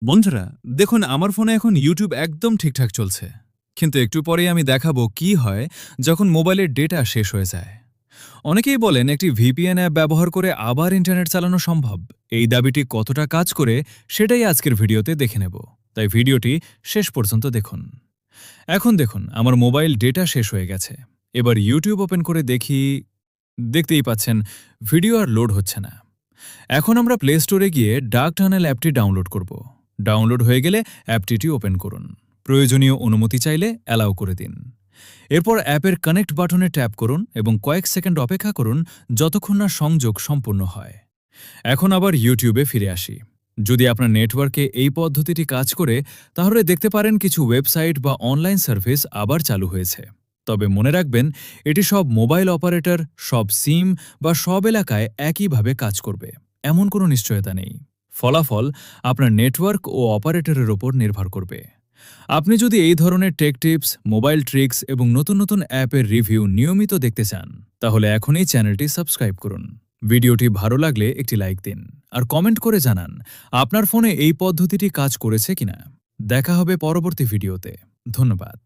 বন্ধুরা, দেখুন আমার ফোনে এখন ইউটিউব একদম ঠিকঠাক চলছে। কিন্তু একটু পরেই আমি দেখাবো কি হয় যখন মোবাইলের ডেটা শেষ হয়ে যায়। অনেকেই বলেন একটি ভিপিএন অ্যাপ ব্যবহার করে আবার ইন্টারনেট চালানো সম্ভব। এই দাবিটি কতটা কাজ করে সেটাই আজকের ভিডিওতে দেখে নেব। তাই ভিডিওটি শেষ পর্যন্ত দেখুন। এখন দেখুন আমার মোবাইল ডেটা শেষ হয়ে গেছে। এবার ইউটিউব ওপেন করে দেখি, দেখতেই পাচ্ছেন ভিডিও আর লোড হচ্ছে না। এখন আমরা প্লে স্টোরে গিয়ে ডার্ক টানেল অ্যাপটি ডাউনলোড করব। ডাউনলোড হয়ে গেলে অ্যাপটি ওপেন করুন। প্রয়োজনীয় অনুমতি চাইলে অ্যালাউ করে দিন। এরপর অ্যাপের কানেক্ট বাটনে ট্যাপ করুন এবং কয়েক সেকেন্ড অপেক্ষা করুন যতক্ষণ না সংযোগ সম্পূর্ণ হয়। এখন আবার ইউটিউবে ফিরে আসি। যদি আপনার নেটওয়ার্কে এই পদ্ধতিটি কাজ করে, তাহলে দেখতে পারেন কিছু ওয়েবসাইট বা অনলাইন সার্ভিস আবার চালু হয়েছে। তবে মনে রাখবেন, এটি সব মোবাইল অপারেটর, সব সিম বা সব এলাকায় একইভাবে কাজ করবে এমন কোনো নিশ্চয়তা নেই। ফলাফল আপনার নেটওয়ার্ক ও অপারেটরের ওপর নির্ভর করবে। আপনি যদি এই ধরনের টেক টিপস, মোবাইল ট্রিক্স এবং নতুন নতুন অ্যাপের রিভিউ নিয়মিত দেখতে চান, তাহলে এখনই চ্যানেলটি সাবস্ক্রাইব করুন। ভিডিওটি ভালো লাগলে একটি লাইক দিন আর কমেন্ট করে জানান আপনার ফোনে এই পদ্ধতিটি কাজ করেছে কিনা। দেখা হবে পরবর্তী ভিডিওতে। ধন্যবাদ।